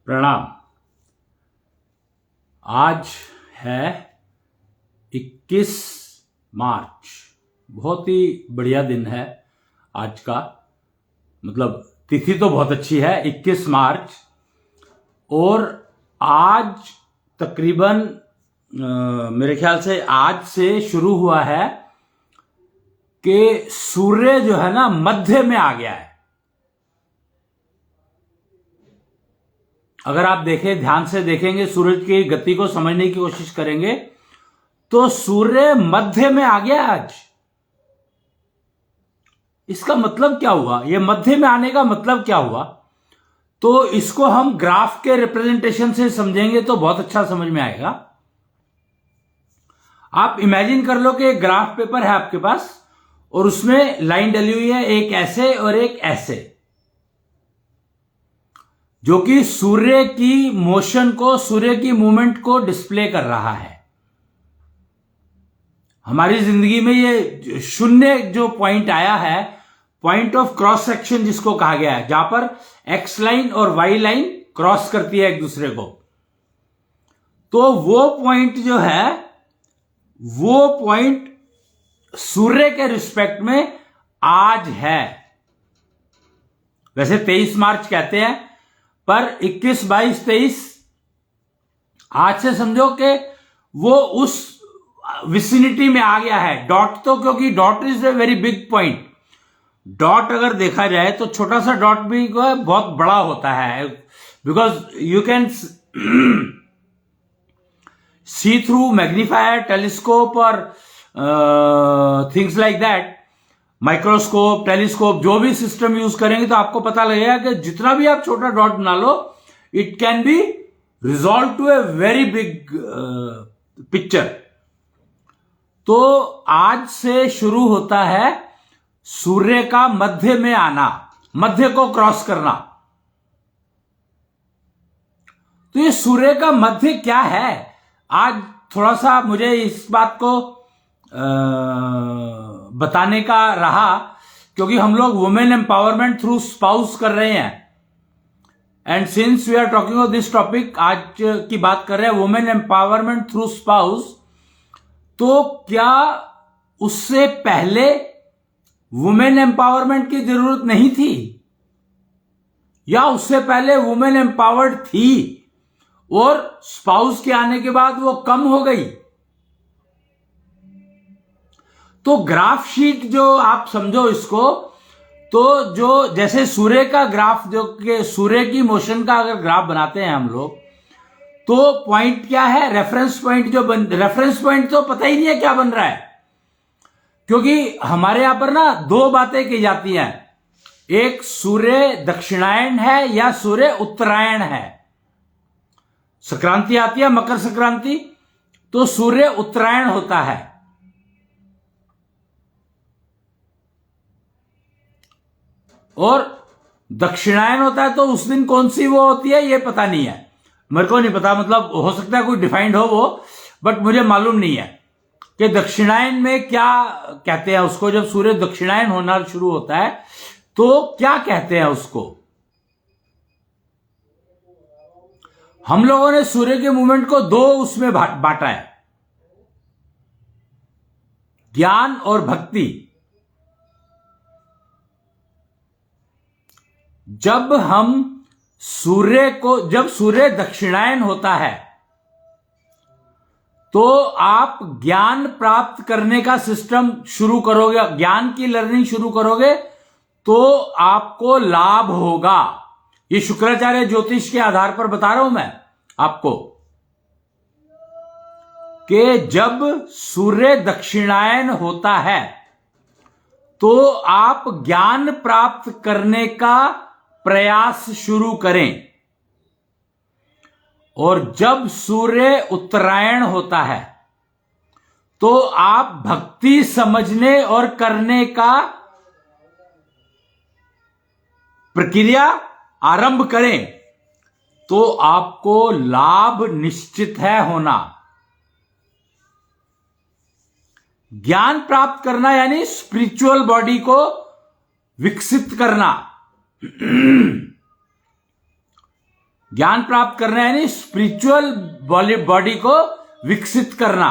प्रणाम। आज है 21 मार्च। बहुत ही बढ़िया दिन है आज का। मतलब तिथि तो बहुत अच्छी है, 21 मार्च। और आज तकरीबन मेरे ख्याल से आज से शुरू हुआ है कि सूर्य जो है ना मध्य में आ गया है। अगर आप देखें, ध्यान से देखेंगे, सूरज की गति को समझने की कोशिश करेंगे तो सूर्य मध्य में आ गया आज। इसका मतलब क्या हुआ? यह मध्य में आने का मतलब क्या हुआ? तो इसको हम ग्राफ के रिप्रेजेंटेशन से समझेंगे तो बहुत अच्छा समझ में आएगा। आप इमेजिन कर लो कि एक ग्राफ पेपर है आपके पास और उसमें लाइन डली हुई है, एक ऐसे और एक ऐसे, जो कि सूर्य की मोशन को, सूर्य की मूवमेंट को डिस्प्ले कर रहा है। हमारी जिंदगी में ये शून्य जो पॉइंट आया है, पॉइंट ऑफ क्रॉस सेक्शन जिसको कहा गया है, जहां पर एक्स लाइन और वाई लाइन क्रॉस करती है एक दूसरे को, तो वो पॉइंट जो है, वो पॉइंट सूर्य के रिस्पेक्ट में आज है। वैसे 23 मार्च कहते हैं, पर 21, 22, 23 आज से समझो कि वो उस विसिनिटी में आ गया है। डॉट तो, क्योंकि dot is a very big point. Dot अगर देखा जाए तो छोटा सा डॉट भी बहुत बड़ा होता है, because you can see through magnifier, telescope और things like that, microscope, telescope, जो भी सिस्टम यूज करेंगे तो आपको पता लगेगा कि जितना भी आप छोटा डॉट बना लो, it can be resolve to a very big picture. तो आज से शुरू होता है सूर्य का मध्य में आना, मध्य को क्रॉस करना। तो ये सूर्य का मध्य क्या है? आज थोड़ा सा मुझे इस बात को बताने का रहा, क्योंकि हम लोग वुमेन एम्पावरमेंट थ्रू स्पाउस कर रहे हैं। And since we are talking of this topic, आज की बात कर रहे हैं वुमेन एम्पावरमेंट थ्रू स्पाउस, तो क्या उससे पहले वुमेन एम्पावरमेंट की जरूरत नहीं थी, या उससे पहले वुमेन एम्पावर्ड थी और स्पाउस के आने के बाद वो कम हो गई? तो ग्राफ शीट जो आप समझो इसको, तो जो जैसे सूर्य का ग्राफ, जो कि सूर्य की मोशन का अगर ग्राफ बनाते हैं हम लोग, तो पॉइंट क्या है? Reference point. रेफरेंस पॉइंट तो पता ही नहीं है क्या बन रहा है, क्योंकि हमारे यहां पर ना दो बातें की जाती हैं। एक सूर्य दक्षिणायन है या सूर्य उत्तरायण है। संक्रांति आती है, मकर संक्रांति, तो सूर्य उत्तरायण होता है। और दक्षिणायन होता है तो उस दिन कौन सी वो होती है ये पता नहीं है, मेरे को नहीं पता। मतलब हो सकता है कोई डिफाइंड हो वो, बट मुझे मालूम नहीं है कि दक्षिणायन में क्या कहते हैं उसको। जब सूर्य दक्षिणायन होना शुरू होता है तो क्या कहते हैं उसको? हम लोगों ने सूर्य के मूवमेंट को दो उसमें बांटा है, ज्ञान और भक्ति। जब सूर्य दक्षिणायन होता है तो आप ज्ञान प्राप्त करने का सिस्टम शुरू करोगे, ज्ञान की लर्निंग शुरू करोगे, तो आपको लाभ होगा। ये शुक्राचार्य ज्योतिष के आधार पर बता रहा हूं मैं आपको कि जब सूर्य दक्षिणायन होता है तो आप ज्ञान प्राप्त करने का प्रयास शुरू करें, और जब सूर्य उत्तरायण होता है तो आप भक्ति समझने और करने का प्रक्रिया आरंभ करें, तो आपको लाभ निश्चित है होना। ज्ञान प्राप्त करना यानी स्पिरिचुअल बॉडी को विकसित करना। ज्ञान प्राप्त करना यानी स्पिरिचुअल बॉडी को विकसित करना,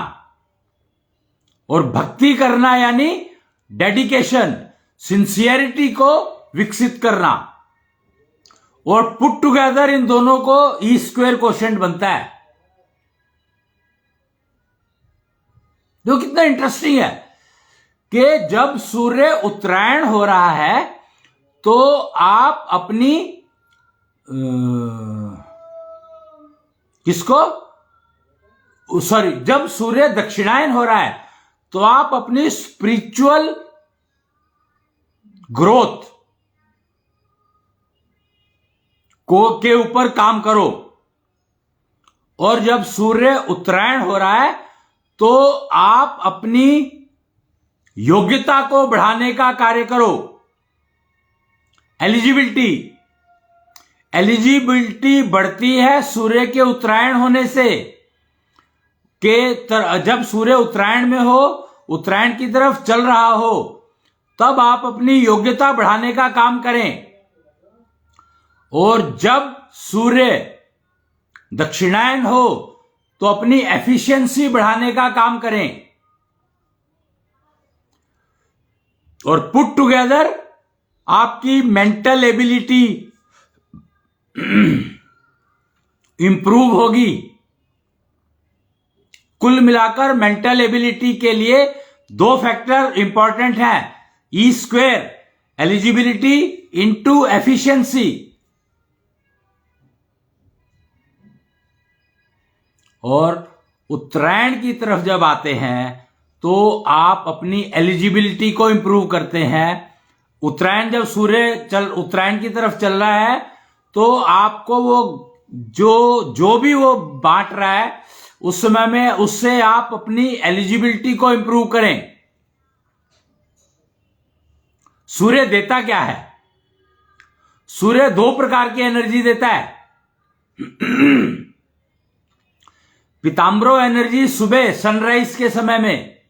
और भक्ति करना यानी डेडिकेशन, सिंसियरिटी को विकसित करना, और पुट टुगेदर इन दोनों को ई स्क्वायर कोशेंट बनता है। जो कितना इंटरेस्टिंग है कि जब सूर्य उत्तरायण हो रहा है तो आप अपनी जब सूर्य दक्षिणायन हो रहा है तो आप अपनी स्पिरिचुअल ग्रोथ के ऊपर काम करो, और जब सूर्य उत्तरायण हो रहा है तो आप अपनी योग्यता को बढ़ाने का कार्य करो। एलिजिबिलिटी बढ़ती है सूर्य के उत्तरायण होने से, जब सूर्य उत्तरायण में हो, उत्तरायण की तरफ चल रहा हो, तब आप अपनी योग्यता बढ़ाने का काम करें, और जब सूर्य दक्षिणायन हो तो अपनी एफिशिएंसी बढ़ाने का काम करें, और पुट टुगेदर आपकी मेंटल एबिलिटी इंप्रूव होगी। कुल मिलाकर मेंटल एबिलिटी के लिए दो फैक्टर इंपॉर्टेंट हैं, E square eligibility into efficiency. और उत्तरायण की तरफ जब आते हैं तो आप अपनी एलिजिबिलिटी को इंप्रूव करते हैं। उत्तरायण जब सूर्य उत्तरायण की तरफ चल रहा है तो आपको वो जो भी वो बांट रहा है उस समय में उससे आप अपनी एलिजिबिलिटी को इंप्रूव करें। सूर्य देता क्या है? सूर्य दो प्रकार की एनर्जी देता है। पीताम्बरो एनर्जी सुबह सनराइज के समय में,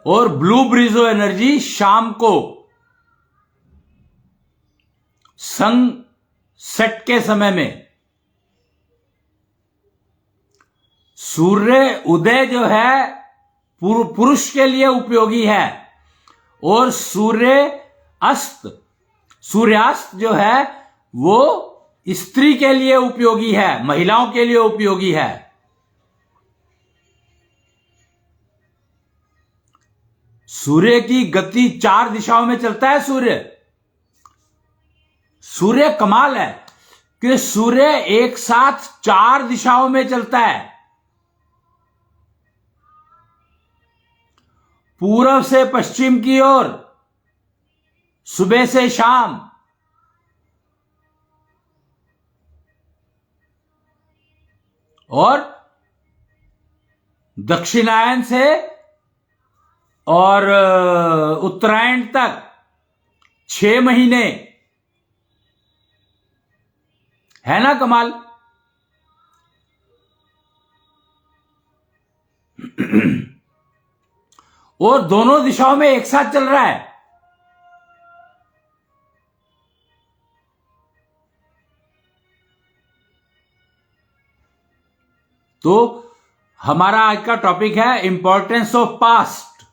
और ब्लू ब्रिजो एनर्जी शाम को सनसेट के समय में। सूर्य उदय जो है पुरुष के लिए उपयोगी है, और सूर्यास्त जो है वो स्त्री के लिए उपयोगी है, महिलाओं के लिए उपयोगी है। सूर्य की गति 4 दिशाओं में चलता है। सूर्य कमाल है कि सूर्य एक साथ 4 दिशाओं में चलता है, पूर्व से पश्चिम की ओर, सुबह से शाम, और दक्षिणायन से और उत्तरायण तक 6 महीने। है ना कमाल? और दोनों दिशाओं में एक साथ चल रहा है। तो हमारा आज का टॉपिक है इंपॉर्टेंस ऑफ पास्ट।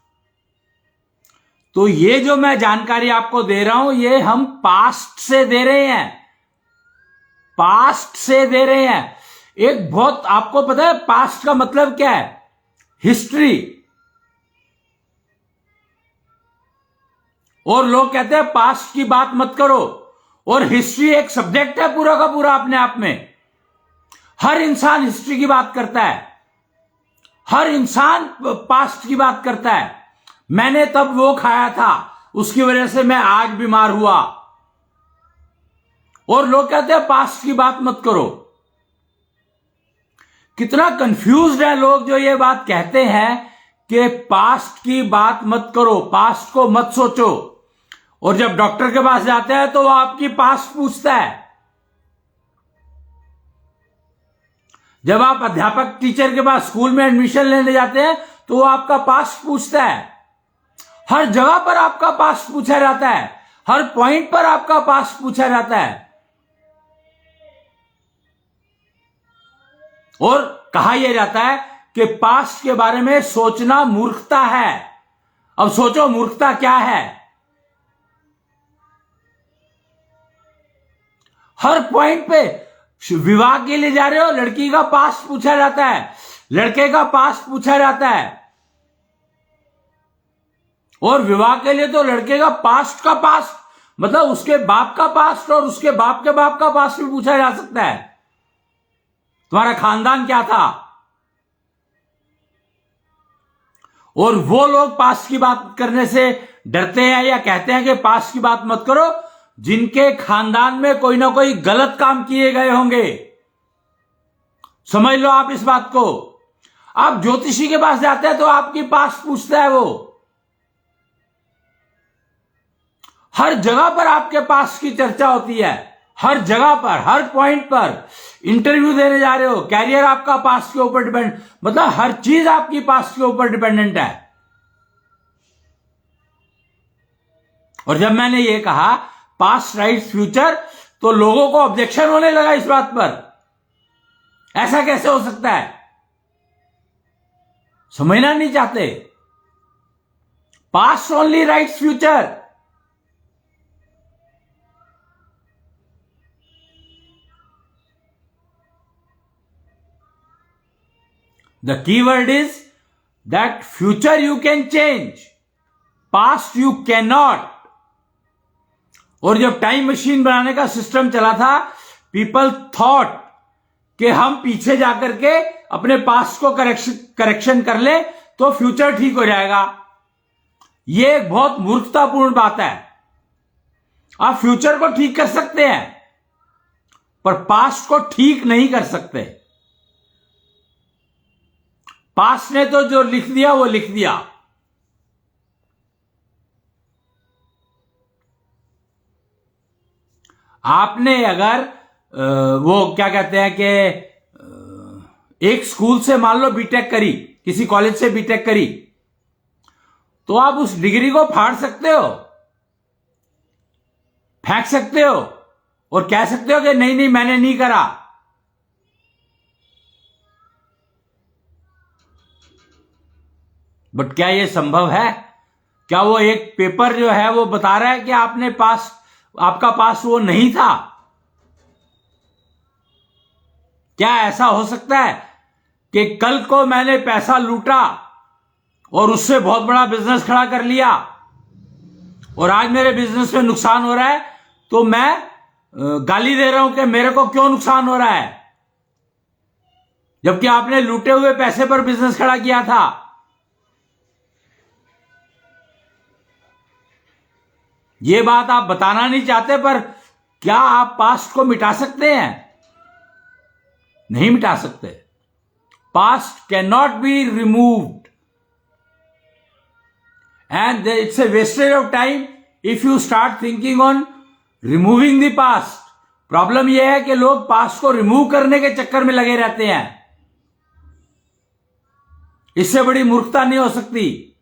तो ये जो मैं जानकारी आपको दे रहा हूं ये हम पास्ट से दे रहे हैं। एक बहुत, आपको पता है पास्ट का मतलब क्या है? हिस्ट्री। और लोग कहते हैं पास्ट की बात मत करो, और हिस्ट्री एक सब्जेक्ट है पूरा का पूरा अपने आप में। हर इंसान हिस्ट्री की बात करता है, हर इंसान पास्ट की बात करता है। मैंने तब वो खाया था, उसकी वजह से मैं आज बीमार हुआ, और लोग कहते हैं पास्ट की बात मत करो। कितना कंफ्यूज्ड है लोग जो ये बात कहते हैं कि पास्ट की बात मत करो, पास्ट को मत सोचो, और जब डॉक्टर के पास जाते हैं तो वो आपकी पास्ट पूछता है। जब आप अध्यापक टीचर के पास स्कूल में एडमिशन लेने जाते हैं तो वो आपका पास्ट पूछता है। हर जगह पर आपका पास्ट पूछा जाता है, हर पॉइंट पर आपका पास्ट पूछा जाता है। और कहा यह जाता है कि पास्ट के बारे में सोचना मूर्खता है। अब सोचो मूर्खता क्या है। हर पॉइंट पे विवाह के लिए जा रहे हो, लड़की का पास्ट पूछा जाता है, लड़के का पास्ट पूछा जाता है, और विवाह के लिए तो लड़के का पास्ट मतलब उसके बाप का पास्ट और उसके बाप के बाप का पास्ट भी पूछा जा सकता है। तुम्हारा खानदान क्या था। और वो लोग पास्ट की बात करने से डरते हैं या कहते हैं कि पास्ट की बात मत करो जिनके खानदान में कोई ना कोई गलत काम किए गए होंगे। समझ लो आप इस बात को। आप ज्योतिषी के पास जाते हैं तो आपकी पास्ट पूछता है वो। हर जगह पर आपके पास्ट की चर्चा होती है, हर जगह पर, हर पॉइंट पर। इंटरव्यू देने जा रहे हो, कैरियर आपका पास्ट के ऊपर डिपेंड, मतलब हर चीज आपकी पास्ट के ऊपर डिपेंडेंट है। और जब मैंने ये कहा पास्ट राइट्स फ्यूचर, तो लोगों को ऑब्जेक्शन होने लगा इस बात पर। ऐसा कैसे हो सकता है, समझना नहीं चाहते। Past only rights future. The keyword is that future you can change, past you cannot. और जब टाइम मशीन बनाने का सिस्टम चला था, पीपल थॉट कि हम पीछे जाकर के अपने पास्ट को करेक्शन कर ले तो फ्यूचर ठीक हो जाएगा। यह एक बहुत मूर्खतापूर्ण बात है। आप फ्यूचर को ठीक कर सकते हैं पर पास्ट को ठीक नहीं कर सकते। पास्ट ने तो जो लिख दिया वो लिख दिया। आपने अगर वो क्या कहते हैं कि एक स्कूल से मान लो बीटेक करी, किसी कॉलेज से बीटेक करी, तो आप उस डिग्री को फाड़ सकते हो, फेंक सकते हो और कह सकते हो कि नहीं नहीं मैंने नहीं करा। बट क्या यह संभव है? क्या वो एक पेपर जो है वो बता रहा है कि आपका पास वो नहीं था? क्या ऐसा हो सकता है कि कल को मैंने पैसा लूटा और उससे बहुत बड़ा बिजनेस खड़ा कर लिया और आज मेरे बिजनेस में नुकसान हो रहा है तो मैं गाली दे रहा हूं कि मेरे को क्यों नुकसान हो रहा है, जबकि आपने लूटे हुए पैसे पर बिजनेस खड़ा किया था। यह बात आप बताना नहीं चाहते, पर क्या आप पास्ट को मिटा सकते हैं? नहीं मिटा सकते। Past can not be removed and it's a wastage of time if you start thinking on removing the past. Problem यह है कि लोग पास्ट को रिमूव करने के चक्कर में लगे रहते हैं। इससे बड़ी मूर्खता नहीं हो सकती।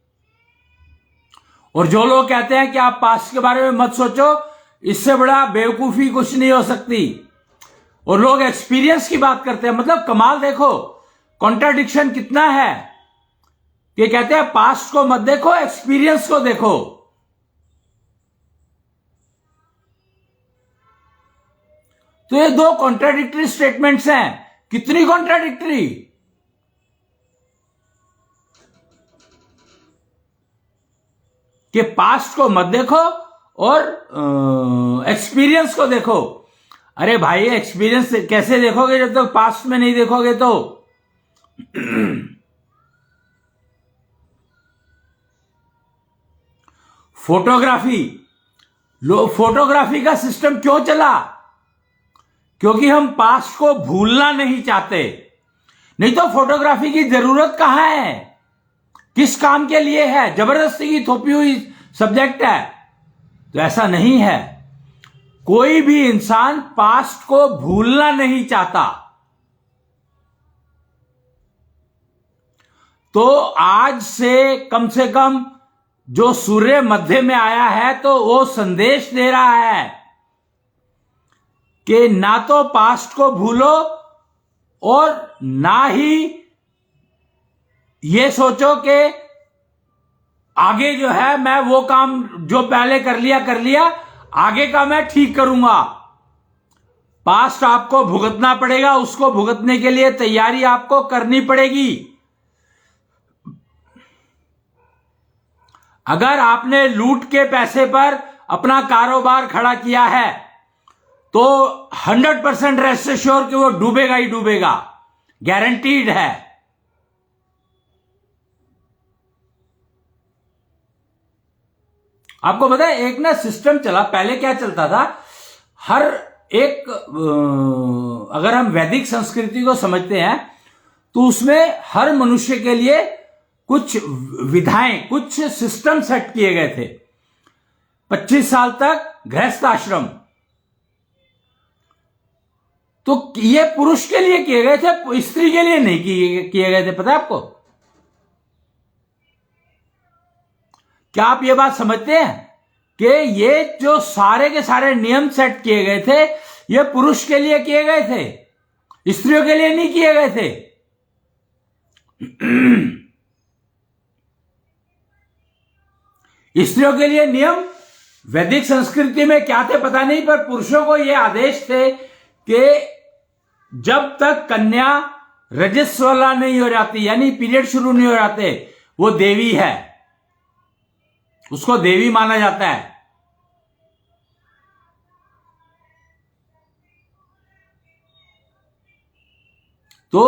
और जो लोग कहते हैं कि आप पास्ट के बारे में मत सोचो, इससे बड़ा बेवकूफी कुछ नहीं हो सकती। और लोग एक्सपीरियंस की बात करते हैं, मतलब कमाल देखो, कॉन्ट्राडिक्शन कितना है। ये कहते हैं पास्ट को मत देखो, एक्सपीरियंस को देखो। तो ये दो कॉन्ट्राडिक्टरी स्टेटमेंट्स हैं। कितनी कॉन्ट्राडिक्टरी। कि पास्ट को मत देखो और एक्सपीरियंस को देखो। अरे भाई, एक्सपीरियंस कैसे देखोगे जब तक पास्ट में नहीं देखोगे? तो फोटोग्राफी का सिस्टम क्यों चला? क्योंकि हम पास्ट को भूलना नहीं चाहते। नहीं तो फोटोग्राफी की जरूरत कहां है? किस काम के लिए है? जबरदस्ती की थोपी हुई सब्जेक्ट है? तो ऐसा नहीं है। कोई भी इंसान पास्ट को भूलना नहीं चाहता। तो आज से कम जो सूर्य मध्य में आया है तो वो संदेश दे रहा है कि ना तो पास्ट को भूलो और ना ही ये सोचो कि आगे जो है मैं वो काम जो पहले कर लिया आगे का मैं ठीक करूंगा। पास्ट आपको भुगतना पड़ेगा, उसको भुगतने के लिए तैयारी आपको करनी पड़ेगी। अगर आपने लूट के पैसे पर अपना कारोबार खड़ा किया है तो 100% रेस्ट एश्योर कि वो डूबेगा ही डूबेगा, गारंटीड है। आपको पता है एक ना सिस्टम चला, पहले क्या चलता था, हर एक अगर हम वैदिक संस्कृति को समझते हैं तो उसमें हर मनुष्य के लिए कुछ विधाएं, कुछ सिस्टम सेट किए गए थे। 25 साल तक गृहस्थ आश्रम, तो ये पुरुष के लिए किए गए थे, स्त्री के लिए नहीं किए गए थे। पता है आपको? क्या आप ये बात समझते हैं कि ये जो सारे के सारे नियम सेट किए गए थे ये पुरुष के लिए किए गए थे, स्त्रियों के लिए नहीं किए गए थे। स्त्रियों के लिए नियम वैदिक संस्कृति में क्या थे पता नहीं, पर पुरुषों को यह आदेश थे कि जब तक कन्या रजस्वला नहीं हो जाती, यानी पीरियड शुरू नहीं हो जाते, वो देवी है, उसको देवी माना जाता है। तो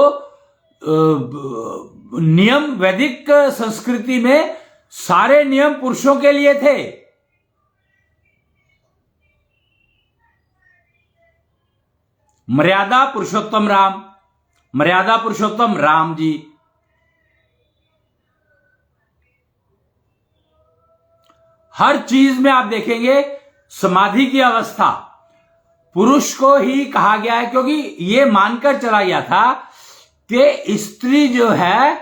नियम वैदिक संस्कृति में सारे नियम पुरुषों के लिए थे। मर्यादा पुरुषोत्तम राम, मर्यादा पुरुषोत्तम राम जी। हर चीज में आप देखेंगे समाधि की अवस्था पुरुष को ही कहा गया है, क्योंकि यह मानकर चला गया था कि स्त्री जो है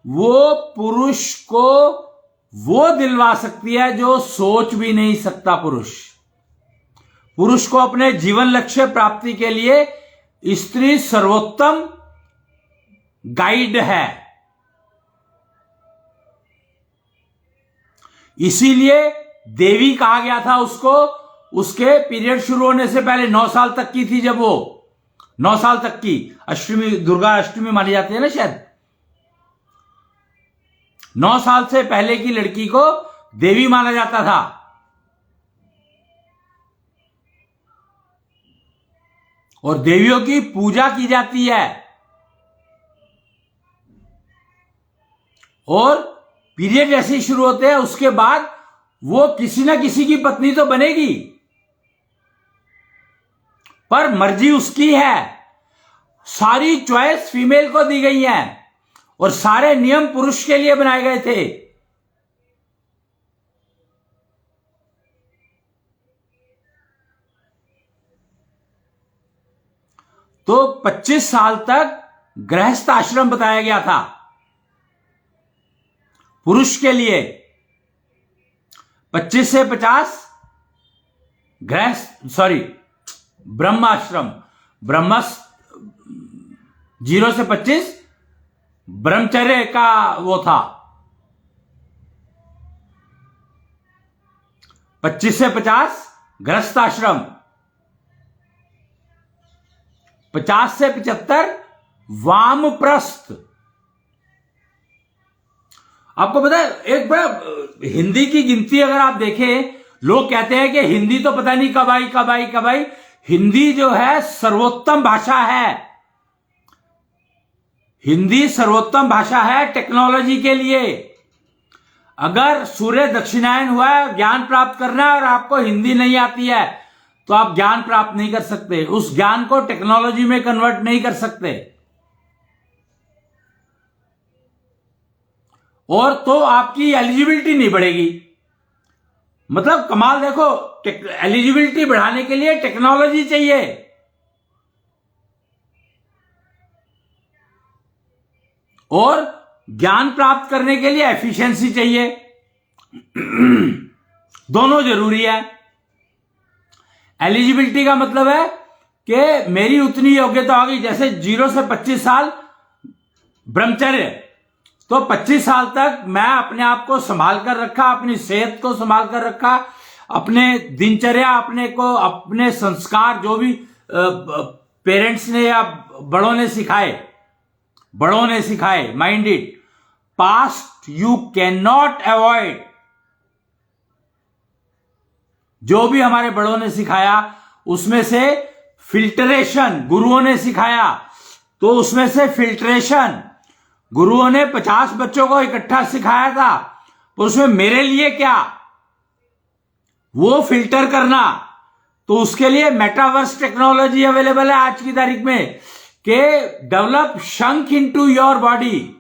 वो पुरुष को वो दिलवा सकती है जो सोच भी नहीं सकता पुरुष। पुरुष को अपने जीवन लक्ष्य प्राप्ति के लिए स्त्री सर्वोत्तम गाइड है। इसीलिए देवी कहा गया था उसको। उसके पीरियड शुरू होने से पहले 9 साल तक की थी, जब वो 9 साल तक की अष्टमी, दुर्गा अष्टमी मानी जाती है ना शायद, 9 साल से पहले की लड़की को देवी माना जाता था। और देवियों की पूजा की जाती है, और पीरियड जैसे ही शुरू होते हैं उसके बाद वो किसी ना किसी की पत्नी तो बनेगी, पर मर्जी उसकी है। सारी चॉइस फीमेल को दी गई है और सारे नियम पुरुष के लिए बनाए गए थे। तो 25 साल तक गृहस्थ आश्रम बताया गया था पुरुष के लिए। 25 से 50 ब्रह्माश्रम, 0 से 25 ब्रह्मचर्य का वो था। 25 से 50 गृहस्थ आश्रम, 50 से 75 वामप्रस्थ। आपको पता है एक बड़ा हिंदी की गिनती अगर आप देखें, लोग कहते हैं कि हिंदी तो पता नहीं कब आई। हिंदी जो है सर्वोत्तम भाषा है। हिंदी सर्वोत्तम भाषा है टेक्नोलॉजी के लिए। अगर सूर्य दक्षिणायन हुआ है, ज्ञान प्राप्त करना है और आपको हिंदी नहीं आती है तो आप ज्ञान प्राप्त नहीं कर सकते, उस ज्ञान को टेक्नोलॉजी में कन्वर्ट नहीं कर सकते। और तो आपकी एलिजिबिलिटी नहीं बढ़ेगी। मतलब कमाल देखो, एलिजिबिलिटी बढ़ाने के लिए टेक्नोलॉजी चाहिए। और ज्ञान प्राप्त करने के लिए एफिशिएंसी चाहिए। दोनों जरूरी है। एलिजिबिलिटी का मतलब है कि मेरी उतनी योग्यता होगी, जैसे 0 से 25 साल ब्रह्मचर्य, तो 25 साल तक मैं अपने आप को संभाल कर रखा, अपनी सेहत को संभाल कर रखा, अपने दिनचर्या, अपने संस्कार जो भी पेरेंट्स ने या बड़ों ने सिखाए, mind it, past you can not avoid. जो भी हमारे बड़ों ने सिखाया उसमें से फिल्टरेशन, गुरुओं ने सिखाया तो उसमें से फिल्ट्रेशन, गुरुओं ने 50 बच्चों को इकट्ठा सिखाया था, तो उसमें मेरे लिए क्या, वो फिल्टर करना। तो उसके लिए मेटावर्स टेक्नोलॉजी अवेलेबल है आज की तारीख में, कि डेवलप शंक इनटू योर बॉडी।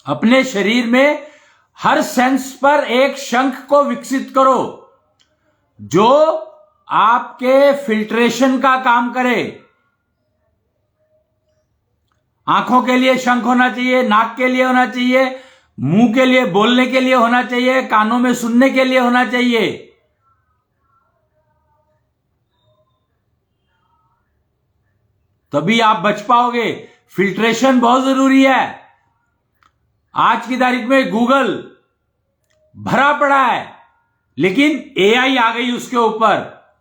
अपने शरीर में हर सेंस पर एक शंख को विकसित करो जो आपके फिल्ट्रेशन का काम करे। आंखों के लिए शंख होना चाहिए, नाक के लिए होना चाहिए, मुंह के लिए बोलने के लिए होना चाहिए, कानों में सुनने के लिए होना चाहिए। तभी आप बच पाओगे। फिल्ट्रेशन बहुत जरूरी है। आज की तारीख में गूगल भरा पड़ा है, लेकिन एआई आ गई उसके ऊपर।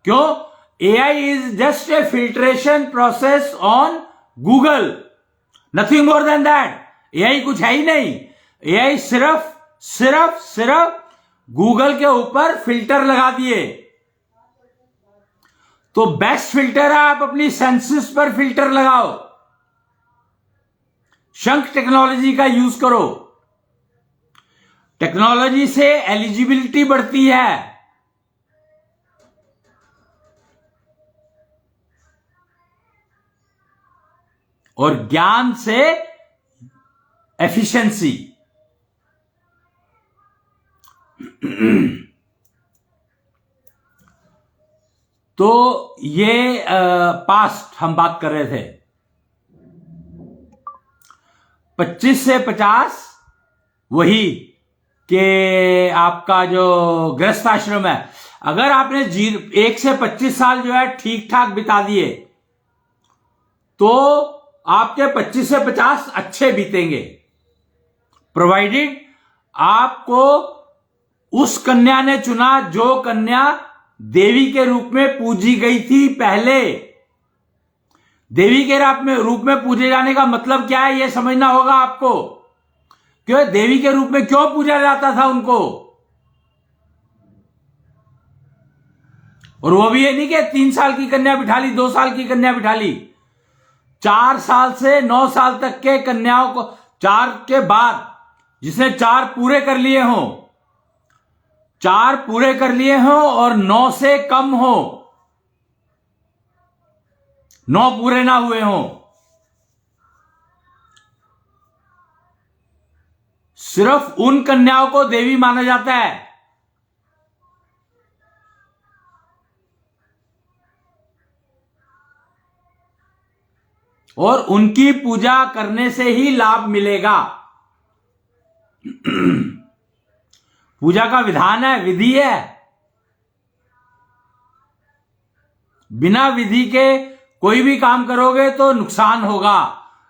क्यों? AI is just a filtration process on Google, nothing more than that. AI कुछ है ही नहीं। एआई सिर्फ गूगल के ऊपर फिल्टर लगा दिए। तो बेस्ट फिल्टर है, आप अपनी सेंसेस पर फिल्टर लगाओ, शंख टेक्नोलॉजी का यूज करो। टेक्नोलॉजी से एलिजिबिलिटी बढ़ती है, और ज्ञान से एफिशिएंसी। तो ये पास्ट हम बात कर रहे थे। 25 से 50 वही कि आपका जो गृहस्थ आश्रम है, अगर आपने 1 से 25 साल जो है ठीक ठाक बिता दिए तो आपके 25 से 50 अच्छे बीतेंगे, प्रोवाइडेड आपको उस कन्या ने चुना जो कन्या देवी के रूप में पूजी गई थी पहले। देवी के रूप में पूजे जाने का मतलब क्या है, यह समझना होगा आपको। क्यों देवी के रूप में क्यों पूजा जाता था उनको? और वो भी ये नहीं कि 3 साल की कन्या बिठा ली, 2 साल की कन्या बिठा ली। 4 साल से 9 साल तक के कन्याओं को, 4 के बाद जिसने 4 पूरे कर लिए हों, 4 पूरे कर लिए हों और 9 से कम हो, 9 पूरे ना हुए हों, सिर्फ उन कन्याओं को देवी माना जाता है। और उनकी पूजा करने से ही लाभ मिलेगा। पूजा का विधान है, विधि है। बिना विधि के कोई भी काम करोगे तो नुकसान होगा।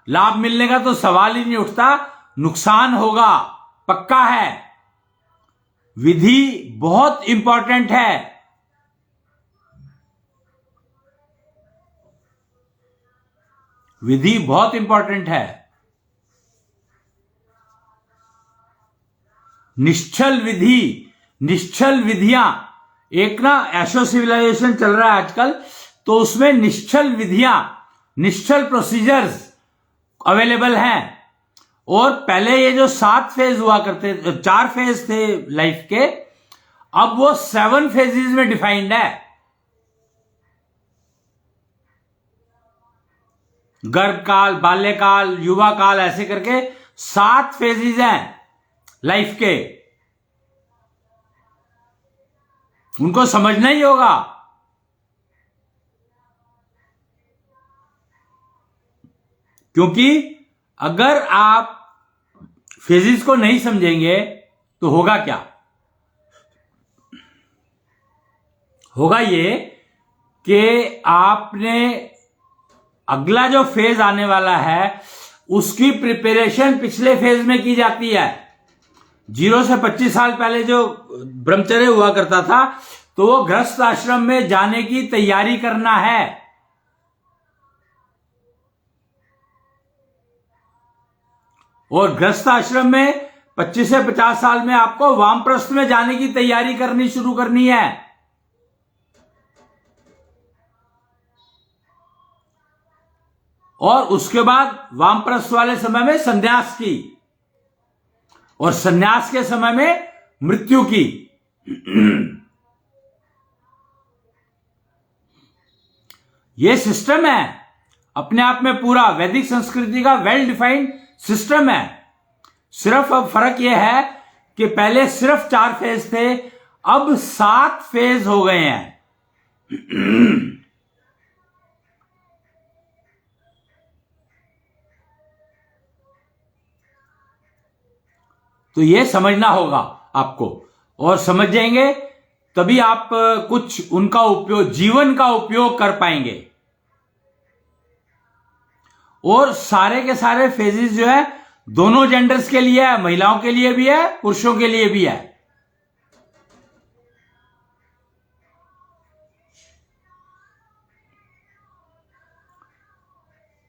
लाभ मिलने का तो सवाल ही नहीं उठता, नुकसान होगा, पक्का है। विधि बहुत इंपॉर्टेंट है। विधि बहुत इंपॉर्टेंट है। निश्चल विधि, निश्चल विधियां, एक ना एशो सिविलाइजेशन चल रहा है आजकल, तो उसमें निश्चल विधियां, निश्चल प्रोसीजर्स अवेलेबल हैं। और पहले ये जो 7 फेज हुआ करते, 4 फेज थे लाइफ के, अब वो 7 फेजेस में डिफाइंड है। गर्भकाल, बाल्यकाल, युवा काल, ऐसे करके 7 फेजेस हैं लाइफ के। उनको समझना ही होगा। क्योंकि अगर आप फेजेस को नहीं समझेंगे तो होगा क्या? होगा ये कि आपने अगला जो फेज आने वाला है उसकी प्रिपरेशन पिछले फेज में की जाती है। 0 से 25 साल पहले जो ब्रह्मचर्य हुआ करता था तो वो गृहस्थ आश्रम में जाने की तैयारी करना है। और गृहस्थ आश्रम में 25 से 50 साल में आपको वामप्रस्थ में जाने की तैयारी करनी शुरू करनी है। और उसके बाद वामप्रस्थ वाले समय में संन्यास की, और संन्यास के समय में मृत्यु की। यह सिस्टम है अपने आप में, पूरा वैदिक संस्कृति का वेल डिफाइंड सिस्टम है। सिर्फ अब फर्क यह है कि पहले सिर्फ 4 फेज थे, अब 7 फेज हो गए हैं। तो यह समझना होगा आपको, और समझ जाएंगे तभी आप कुछ उनका उपयोग, जीवन का उपयोग कर पाएंगे। और सारे के सारे फेजेस जो है दोनों जेंडर्स के लिए है, महिलाओं के लिए भी है, पुरुषों के लिए भी है।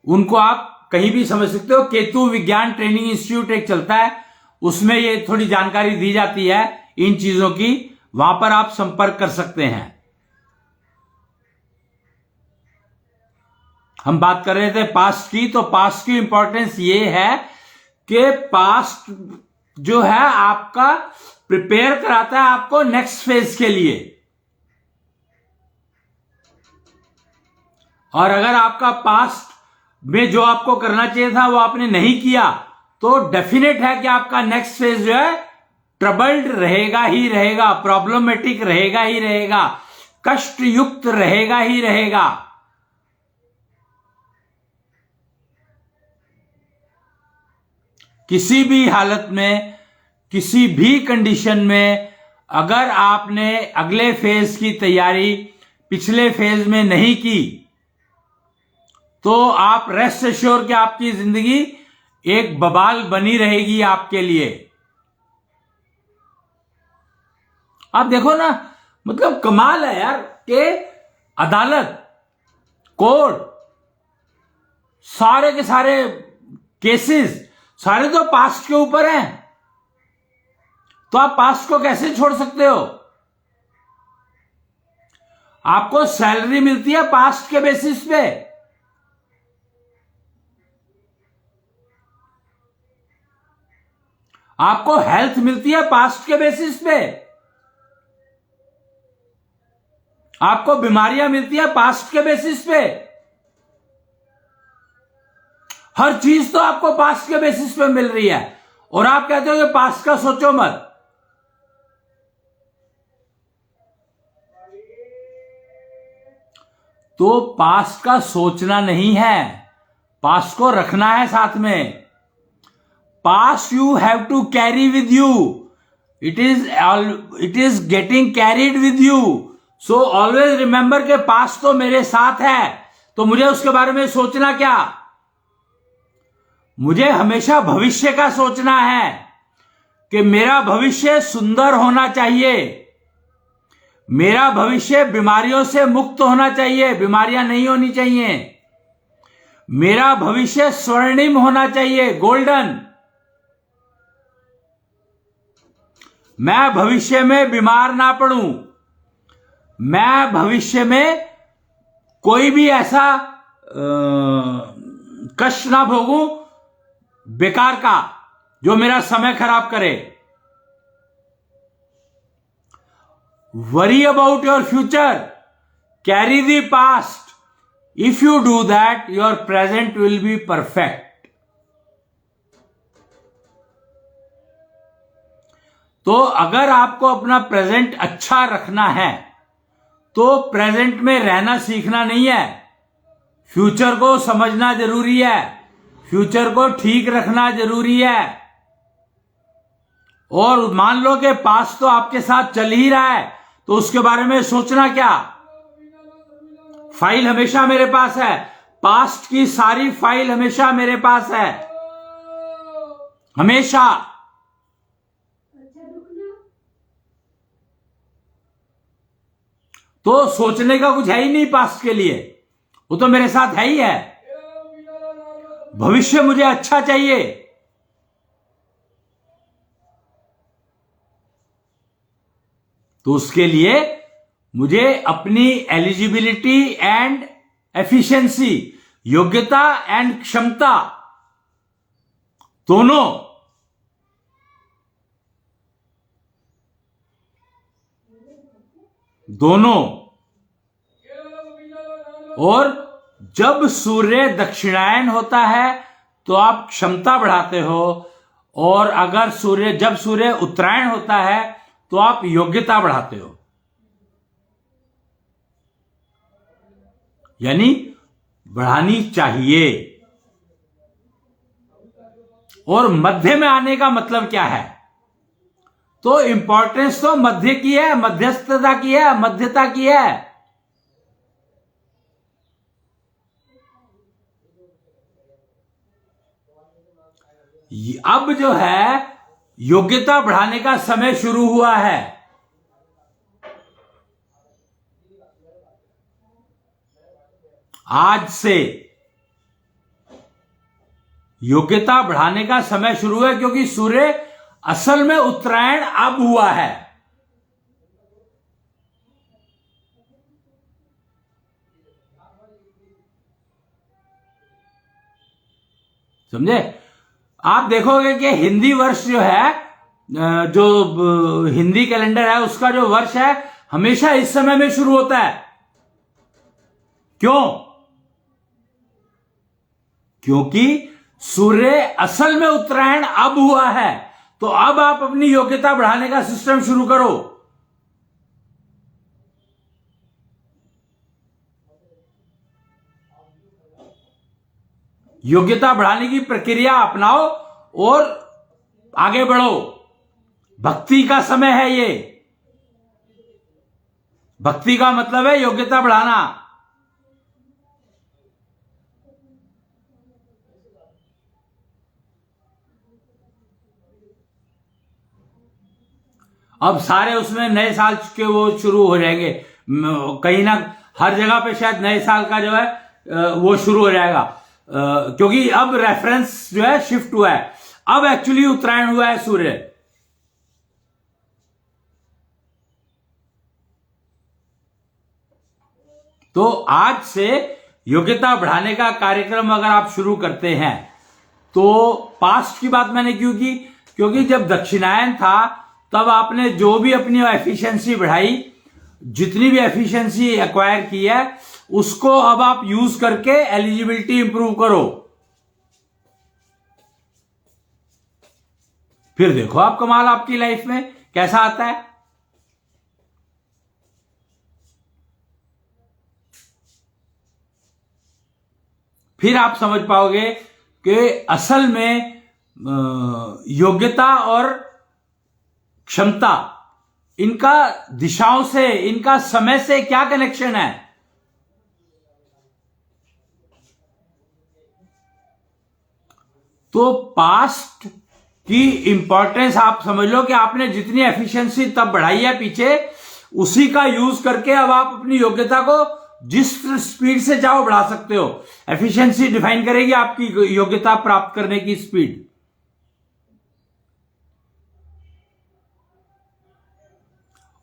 उनको आप कहीं भी समझ सकते हो। केतु विज्ञान ट्रेनिंग इंस्टीट्यूट एक चलता है, उसमें ये थोड़ी जानकारी दी जाती है इन चीजों की, वहां पर आप संपर्क कर सकते हैं। हम बात कर रहे थे पास्ट की, तो पास्ट की इंपॉर्टेंस ये है कि पास्ट जो है आपका प्रिपेयर कराता है आपको नेक्स्ट फेज के लिए। और अगर आपका पास्ट में जो आपको करना चाहिए था वो आपने नहीं किया, तो डेफिनेट है कि आपका नेक्स्ट फेज जो है ट्रबल्ड रहेगा ही रहेगा, प्रॉब्लमेटिक रहेगा ही रहेगा, कष्ट युक्त रहेगा ही रहेगा। किसी भी हालत में, किसी भी कंडीशन में, अगर आपने अगले फेज की तैयारी पिछले फेज में नहीं की, तो आप रेस्ट एश्योर कि आपकी जिंदगी एक बवाल बनी रहेगी आपके लिए। आप देखो ना, मतलब कमाल है यार कि अदालत, कोर्ट, सारे के सारे केसेस सारे तो पास्ट के ऊपर हैं। तो आप पास्ट को कैसे छोड़ सकते हो? आपको सैलरी मिलती है पास्ट के बेसिस पे, आपको हेल्थ मिलती है पास्ट के बेसिस पे, आपको बीमारियां मिलती है पास्ट के बेसिस पे। हर चीज तो आपको पास्ट के बेसिस पे मिल रही है, और आप कहते हो कि पास्ट का सोचो मत। तो पास्ट का सोचना नहीं है, पास्ट को रखना है साथ में। Past you have to carry with you, it is getting carried with you. So always remember के पास्ट तो मेरे साथ है, तो मुझे उसके बारे में सोचना क्या? मुझे हमेशा भविष्य का सोचना है कि मेरा भविष्य सुंदर होना चाहिए, मेरा भविष्य बीमारियों से मुक्त होना चाहिए, बीमारियां नहीं होनी चाहिए, मेरा भविष्य स्वर्णिम होना चाहिए, गोल्डन। मैं भविष्य में बीमार ना पड़ूं, मैं भविष्य में कोई भी ऐसा कष्ट ना भोगूं बेकार का जो मेरा समय खराब करे। Worry about your future, carry the past. If you do that, your present will be perfect. तो अगर आपको अपना प्रेजेंट अच्छा रखना है तो प्रेजेंट में रहना सीखना नहीं है, फ्यूचर को समझना जरूरी है, फ्यूचर को ठीक रखना जरूरी है। और मान लो कि पास्ट तो आपके साथ चल ही रहा है, तो उसके बारे में सोचना क्या, फाइल हमेशा मेरे पास है, पास्ट की सारी फाइल हमेशा मेरे पास है, हमेशा। तो सोचने का कुछ है ही नहीं पास्ट के लिए, वो तो मेरे साथ है ही है। भविष्य मुझे अच्छा चाहिए, तो उसके लिए मुझे अपनी एलिजिबिलिटी एंड एफिशिएंसी, योग्यता एंड क्षमता, दोनों। और जब सूर्य दक्षिणायन होता है तो आप क्षमता बढ़ाते हो, और अगर जब सूर्य उत्तरायण होता है तो आप योग्यता बढ़ाते हो। यानी बढ़ानी चाहिए। और मध्य में आने का मतलब क्या है, तो इंपॉर्टेंस तो मध्य की है, मध्यस्थता की है, मध्यता की है। अब जो है योग्यता बढ़ाने का समय शुरू हुआ है। आज से योग्यता बढ़ाने का समय शुरू है, क्योंकि सूर्य असल में उत्तरायण अब हुआ है। समझे? आप देखोगे कि हिंदी वर्ष जो है, जो हिंदी कैलेंडर है, उसका जो वर्ष है हमेशा इस समय में शुरू होता है। क्यों? क्योंकि सूर्य असल में उत्तरायण अब हुआ है, तो अब आप अपनी योग्यता बढ़ाने का सिस्टम शुरू करो। योग्यता बढ़ाने की प्रक्रिया अपनाओ और आगे बढ़ो। भक्ति का समय है ये। भक्ति का मतलब है योग्यता बढ़ाना। अब सारे उसमें नए साल के वो शुरू हो जाएंगे, कहीं ना हर जगह पे शायद नए साल का जो है वो शुरू हो जाएगा, क्योंकि अब रेफरेंस जो है शिफ्ट हुआ है। अब एक्चुअली उत्तरायण हुआ है सूर्य। तो आज से योग्यता बढ़ाने का कार्यक्रम अगर आप शुरू करते हैं, तो पास्ट की बात मैंने क्यों की, क्योंकि जब दक्षिणायन था तब आपने जो भी अपनी एफिशिएंसी बढ़ाई, जितनी भी एफिशिएंसी एक्वायर की है, उसको अब आप यूज करके एलिजिबिलिटी इंप्रूव करो। फिर देखो आप कमाल आपकी लाइफ में कैसा आता है। फिर आप समझ पाओगे कि असल में योग्यता और क्षमता, इनका दिशाओं से, इनका समय से क्या कनेक्शन है। तो पास्ट की इंपॉर्टेंस आप समझ लो कि आपने जितनी एफिशिएंसी तब बढ़ाई है पीछे, उसी का यूज करके अब आप अपनी योग्यता को जिस स्पीड से चाहो बढ़ा सकते हो। एफिशिएंसी डिफाइन करेगी आपकी योग्यता प्राप्त करने की स्पीड।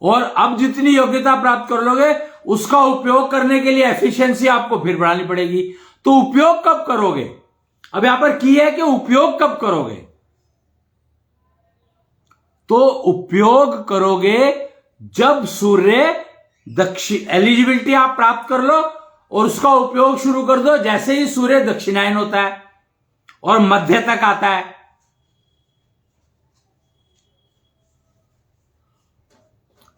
और अब जितनी योग्यता प्राप्त कर लोगे, उसका उपयोग करने के लिए एफिशिएंसी आपको फिर बढ़ानी पड़ेगी। तो उपयोग कब करोगे? अब यहां पर की है कि उपयोग कब करोगे। तो उपयोग करोगे जब सूर्य एलिजिबिलिटी आप प्राप्त कर लो और उसका उपयोग शुरू कर दो जैसे ही सूर्य दक्षिणायन होता है और मध्य तक आता है।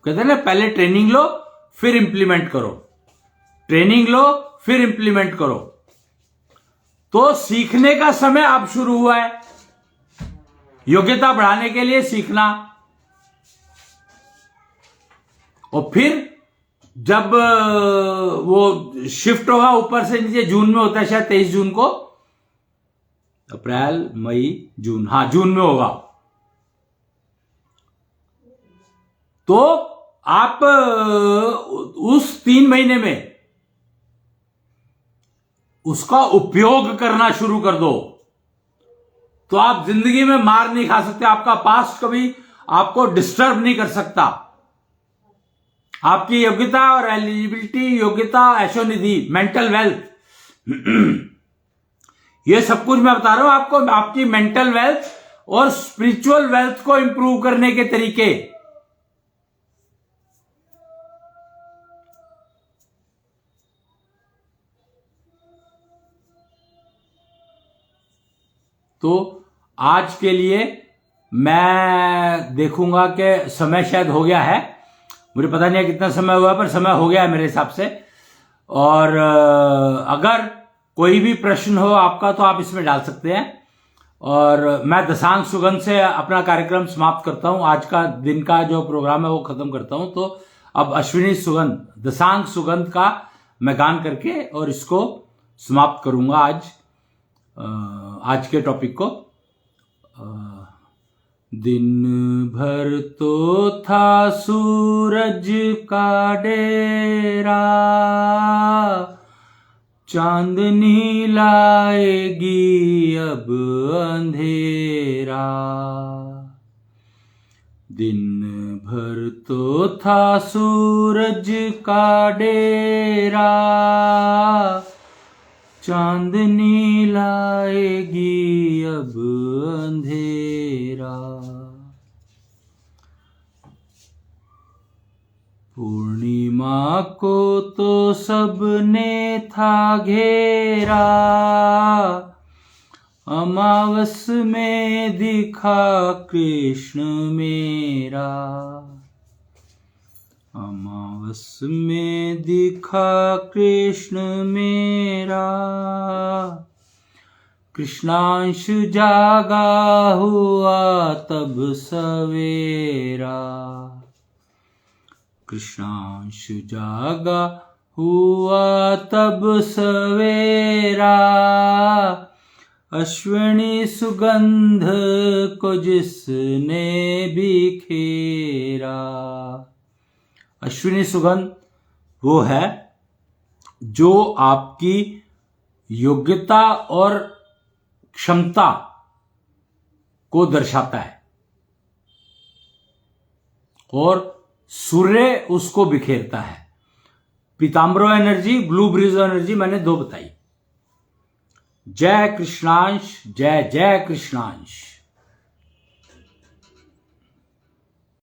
कहते हैं ना, पहले ट्रेनिंग लो फिर इंप्लीमेंट करो, ट्रेनिंग लो फिर इंप्लीमेंट करो। तो सीखने का समय अब शुरू हुआ है, योग्यता बढ़ाने के लिए सीखना। और फिर जब वो शिफ्ट होगा ऊपर से नीचे, जून में होता है शायद 23 जून को, अप्रैल मई जून, हाँ जून में होगा, तो आप उस 3 महीने में उसका उपयोग करना शुरू कर दो, तो आप जिंदगी में मार नहीं खा सकते। आपका पास्ट कभी आपको डिस्टर्ब नहीं कर सकता। आपकी योग्यता और एलिजिबिलिटी, योग्यता, ऐशोनिधि, मेंटल वेल्थ, ये सब कुछ मैं बता रहा हूं आपको, आपकी मेंटल वेल्थ और स्पिरिचुअल वेल्थ को इंप्रूव करने के तरीके। तो आज के लिए मैं देखूंगा कि समय शायद हो गया है, मुझे पता नहीं है कितना समय हुआ, पर समय हो गया है मेरे हिसाब से। और अगर कोई भी प्रश्न हो आपका तो आप इसमें डाल सकते हैं। और मैं दशांग सुगंध से अपना कार्यक्रम समाप्त करता हूं, आज का दिन का जो प्रोग्राम है वो खत्म करता हूं। तो अब अश्विनी सुगंध, दशांग सुगंध का मैं गान करके और इसको समाप्त करूंगा आज के टॉपिक को। दिन भर तो था सूरज का डेरा, चांदनी लाएगी अब अंधेरा। दिन भर तो था सूरज का डेरा, चांदनी लाएगी अब अंधेरा। पूर्णिमा को तो सबने था घेरा, अमावस में दिखा कृष्ण मेरा। अमावस में दिखा कृष्ण मेरा, कृष्णांश जागा हुआ तब सवेरा। कृष्णांश जागा हुआ तब सवेरा, अश्विनी सुगंध को जिसने बिखेरा। अश्विनी सुगंध वो है जो आपकी योग्यता और क्षमता को दर्शाता है, और सूर्य उसको बिखेरता है। पीताम्बरो एनर्जी, ब्लू ब्रिज एनर्जी मैंने 2 बताई। जय कृष्णांश, जय जय कृष्णांश।